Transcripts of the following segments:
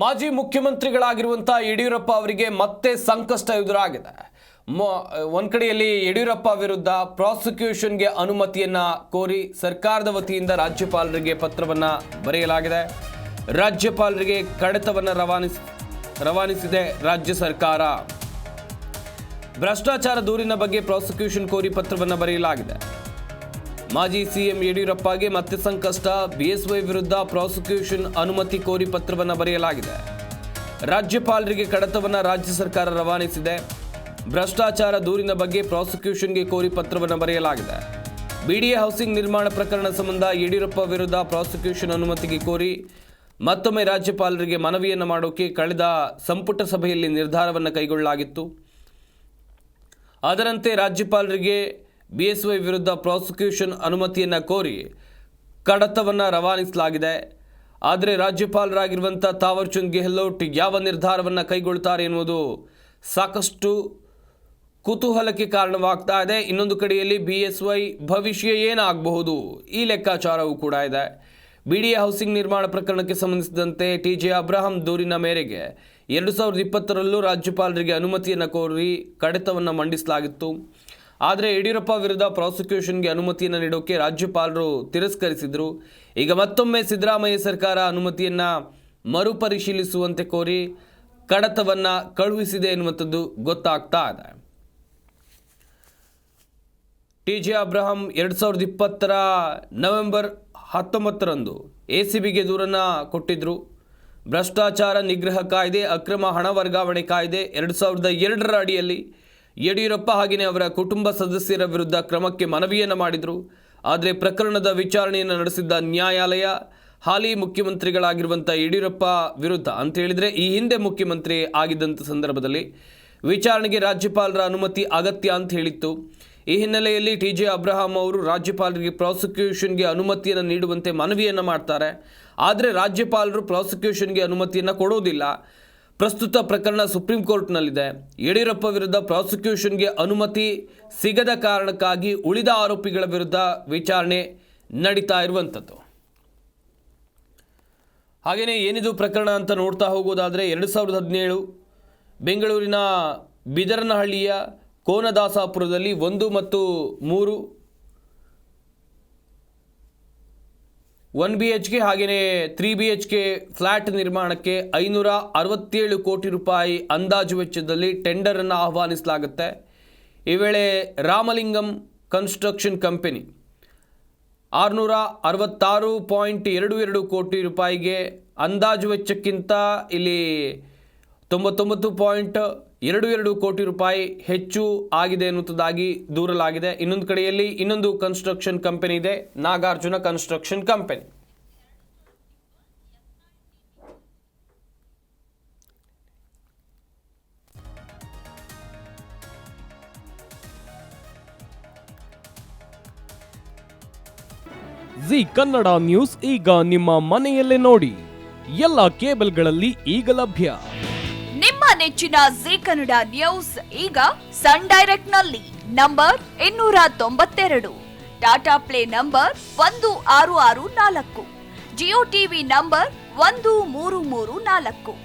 ಮಾಜಿ ಮುಖ್ಯಮಂತ್ರಿಗಳಾಗಿರುವಂತಹ ಯಡಿಯೂರಪ್ಪ ಅವರಿಗೆ ಮತ್ತೆ ಸಂಕಷ್ಟ ಎದುರಾಗಿದೆ. ಒಂದು ಕಡೆಯಲ್ಲಿ ಯಡಿಯೂರಪ್ಪ ವಿರುದ್ಧ ಪ್ರಾಸಿಕ್ಯೂಷನ್ಗೆ ಅನುಮತಿಯನ್ನ ಕೋರಿ ಸರ್ಕಾರದ ವತಿಯಿಂದ ರಾಜ್ಯಪಾಲರಿಗೆ ಪತ್ರವನ್ನ ಬರೆಯಲಾಗಿದೆ. ರಾಜ್ಯಪಾಲರಿಗೆ ಕಡತವನ್ನ ರವಾನಿಸಿದೆ ರಾಜ್ಯ ಸರ್ಕಾರ. ಭ್ರಷ್ಟಾಚಾರ ದೂರಿನ ಬಗ್ಗೆ ಪ್ರಾಸಿಕ್ಯೂಷನ್ ಕೋರಿ ಪತ್ರವನ್ನ ಬರೆಯಲಾಗಿದೆ. ಮಾಜಿ ಸಿಎಂ ಯಡಿಯೂರಪ್ಪಗೆ ಮತ್ತೆ ಸಂಕಷ್ಟ. ಬಿಎಸ್ವೈ ವಿರುದ್ಧ ಪ್ರಾಸಿಕ್ಯೂಷನ್ ಅನುಮತಿ ಕೋರಿ ಪತ್ರವನ್ನು ಬರೆಯಲಾಗಿದೆ. ರಾಜ್ಯಪಾಲರಿಗೆ ಕಡತವನ್ನು ರಾಜ್ಯ ಸರ್ಕಾರ ರವಾನಿಸಿದೆ. ಭ್ರಷ್ಟಾಚಾರ ದೂರಿನ ಬಗ್ಗೆ ಪ್ರಾಸಿಕ್ಯೂಷನ್ಗೆ ಕೋರಿ ಪತ್ರವನ್ನು ಬರೆಯಲಾಗಿದೆ. ಬಿಡಿಎ ಹೌಸಿಂಗ್ ನಿರ್ಮಾಣ ಪ್ರಕರಣ ಸಂಬಂಧ ಯಡಿಯೂರಪ್ಪ ವಿರುದ್ಧ ಪ್ರಾಸಿಕ್ಯೂಷನ್ ಅನುಮತಿಗೆ ಕೋರಿ ಮತ್ತೊಮ್ಮೆ ರಾಜ್ಯಪಾಲರಿಗೆ ಮನವಿಯನ್ನು ಮಾಡೋಕೆ ಕಳೆದ ಸಂಪುಟ ಸಭೆಯಲ್ಲಿ ನಿರ್ಧಾರವನ್ನು ಕೈಗೊಳ್ಳಲಾಗಿತ್ತು. ಅದರಂತೆ ರಾಜ್ಯಪಾಲರಿಗೆ ಬಿಎಸ್ವೈ ವಿರುದ್ಧ ಪ್ರಾಸಿಕ್ಯೂಷನ್ ಅನುಮತಿಯನ್ನು ಕೋರಿ ಕಡತವನ್ನು ರವಾನಿಸಲಾಗಿದೆ. ಆದರೆ ರಾಜ್ಯಪಾಲರಾಗಿರುವಂಥ ತಾವರ್ಚಂದ್ ಗೆಹ್ಲೋಟ್ ಯಾವ ನಿರ್ಧಾರವನ್ನು ಕೈಗೊಳ್ಳುತ್ತಾರೆ ಎನ್ನುವುದು ಸಾಕಷ್ಟು ಕುತೂಹಲಕ್ಕೆ ಕಾರಣವಾಗ್ತಾ ಇದೆ. ಇನ್ನೊಂದು ಕಡೆಯಲ್ಲಿ ಬಿಎಸ್ವೈ ಭವಿಷ್ಯ ಏನಾಗಬಹುದು ಈ ಲೆಕ್ಕಾಚಾರವೂ ಕೂಡ ಇದೆ. ಬಿಡಿಎ ಹೌಸಿಂಗ್ ನಿರ್ಮಾಣ ಪ್ರಕರಣಕ್ಕೆ ಸಂಬಂಧಿಸಿದಂತೆ ಟಿಜೆ ಅಬ್ರಹಾಂ ದೂರಿನ ಮೇರೆಗೆ 2020ರಲ್ಲೂ ರಾಜ್ಯಪಾಲರಿಗೆ ಅನುಮತಿಯನ್ನು ಕೋರಿ ಕಡತವನ್ನು ಮಂಡಿಸಲಾಗಿತ್ತು. ಆದರೆ ಯಡಿಯೂರಪ್ಪ ವಿರುದ್ಧ ಪ್ರಾಸಿಕ್ಯೂಷನ್ಗೆ ಅನುಮತಿಯನ್ನು ನೀಡೋಕೆ ರಾಜ್ಯಪಾಲರು ತಿರಸ್ಕರಿಸಿದರು. ಈಗ ಮತ್ತೊಮ್ಮೆ ಸಿದ್ದರಾಮಯ್ಯ ಸರ್ಕಾರ ಅನುಮತಿಯನ್ನು ಮರುಪರಿಶೀಲಿಸುವಂತೆ ಕೋರಿ ಕಡತವನ್ನು ಕಳುಹಿಸಿದೆ ಎನ್ನುವಂಥದ್ದು ಗೊತ್ತಾಗ್ತಾ ಇದೆ. ಟಿಜೆ ಅಬ್ರಹಾಂ 2020ರ ನವೆಂಬರ್ 19ರಂದು ಎಸಿಬಿಗೆ ದೂರನ್ನು ಕೊಟ್ಟಿದ್ದರು. ಭ್ರಷ್ಟಾಚಾರ ನಿಗ್ರಹ ಕಾಯ್ದೆ, ಅಕ್ರಮ ಹಣ ವರ್ಗಾವಣೆ ಕಾಯ್ದೆ 2002ರ ಅಡಿಯಲ್ಲಿ ಯಡಿಯೂರಪ್ಪ ಹಾಗೆಯೇ ಅವರ ಕುಟುಂಬ ಸದಸ್ಯರ ವಿರುದ್ಧ ಕ್ರಮಕ್ಕೆ ಮನವಿಯನ್ನು ಮಾಡಿದರು. ಆದರೆ ಪ್ರಕರಣದ ವಿಚಾರಣೆಯನ್ನು ನಡೆಸಿದ್ದ ನ್ಯಾಯಾಲಯ ಹಾಲಿ ಮುಖ್ಯಮಂತ್ರಿಗಳಾಗಿರುವಂಥ ಯಡಿಯೂರಪ್ಪ ವಿರುದ್ಧ ಅಂತ ಹೇಳಿದರೆ ಈ ಹಿಂದೆ ಮುಖ್ಯಮಂತ್ರಿ ಆಗಿದ್ದಂಥ ಸಂದರ್ಭದಲ್ಲಿ ವಿಚಾರಣೆಗೆ ರಾಜ್ಯಪಾಲರ ಅನುಮತಿ ಅಗತ್ಯ ಅಂತ ಹೇಳಿತ್ತು. ಈ ಹಿನ್ನೆಲೆಯಲ್ಲಿ ಟಿಜೆ ಅಬ್ರಹಾಂ ಅವರು ರಾಜ್ಯಪಾಲರಿಗೆ ಪ್ರಾಸಿಕ್ಯೂಷನ್ಗೆ ಅನುಮತಿಯನ್ನು ನೀಡುವಂತೆ ಮನವಿಯನ್ನು ಮಾಡ್ತಾರೆ. ಆದರೆ ರಾಜ್ಯಪಾಲರು ಪ್ರಾಸಿಕ್ಯೂಷನ್ಗೆ ಅನುಮತಿಯನ್ನು ಕೊಡೋದಿಲ್ಲ. ಪ್ರಸ್ತುತ ಪ್ರಕರಣ ಸುಪ್ರೀಂ ಕೋರ್ಟ್ನಲ್ಲಿದೆ. ಯಡಿಯೂರಪ್ಪ ವಿರುದ್ಧ ಪ್ರಾಸಿಕ್ಯೂಷನ್ಗೆ ಅನುಮತಿ ಸಿಗದ ಕಾರಣಕ್ಕಾಗಿ ಉಳಿದ ಆರೋಪಿಗಳ ವಿರುದ್ಧ ವಿಚಾರಣೆ ನಡೀತಾ ಇರುವಂಥದ್ದು. ಹಾಗೆಯೇ ಏನಿದು ಪ್ರಕರಣ ಅಂತ ನೋಡ್ತಾ ಹೋಗೋದಾದರೆ 2017 ಬೆಂಗಳೂರಿನ ಬಿದರನಹಳ್ಳಿಯ ಕೋನದಾಸಾಪುರದಲ್ಲಿ 1 ಮತ್ತು 3 1 BHK ಹಾಗೆಯೇ 3 BHK ಫ್ಲ್ಯಾಟ್ ನಿರ್ಮಾಣಕ್ಕೆ 567 ಕೋಟಿ ರೂಪಾಯಿ ಅಂದಾಜು ವೆಚ್ಚದಲ್ಲಿ ಟೆಂಡರನ್ನು ಆಹ್ವಾನಿಸಲಾಗುತ್ತೆ. ಈ ವೇಳೆ ರಾಮಲಿಂಗಂ ಕನ್ಸ್ಟ್ರಕ್ಷನ್ ಕಂಪನಿ 666.22 ಕೋಟಿ ರೂಪಾಯಿಗೆ ಅಂದಾಜು ವೆಚ್ಚಕ್ಕಿಂತ ಇಲ್ಲಿ 99.22 ಕೋಟಿ ರೂಪಾಯಿ ಹೆಚ್ಚು ಆಗಿದೆ ಎನ್ನುವುದಾಗಿ ದೂರಲಾಗಿದೆ. ಇನ್ನೊಂದು ಕಡೆಯಲ್ಲಿ ಇನ್ನೊಂದು ಕನ್ಸ್ಟ್ರಕ್ಷನ್ ಕಂಪನಿ ಇದೆ, Nagarjuna construction company. G Kannada news ಈಗ ನಿಮ್ಮ ಮನೆಯಲ್ಲೇ ನೋಡಿ. ಎಲ್ಲ ಕೇಬಲ್ಗಳಲ್ಲಿ ಈಗ ಲಭ್ಯ. ನಿಮ್ಮ ನೆಚ್ಚಿನ ಜಿ ಕನ್ನಡ ನ್ಯೂಸ್ ಈಗ ಸನ್ ಡೈರೆಕ್ಟ್ ನಲ್ಲಿ number 292, Tata play number 1664, Jio TV number 1334,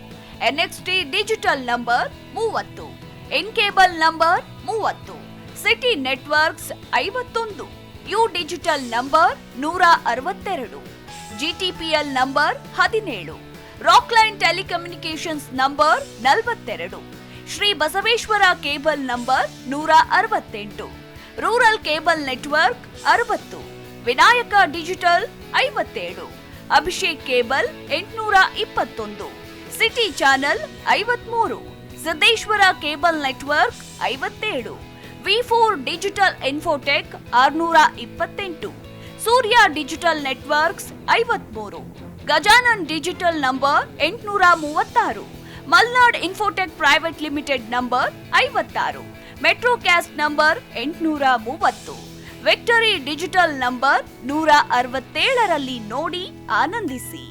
NXT digital number 30, in cable number 30, city networks 51, U digital number 162, GTPL number 17, Rockline telecommunications number 42, Shri Basaveshwara cable number 168, rural cable network 60, Vinayaka digital 57, Abhishek cable 821, city channel 53, Siddeshwara cable network 57, V4 digital Infotech 628, Surya digital networks 53, Gajanan digital number 836, Malnad Infotech private limited number 56, Metrocast number 830, Victory digital number 167ರಲ್ಲಿ ನೋಡಿ ಆನಂದಿಸಿ.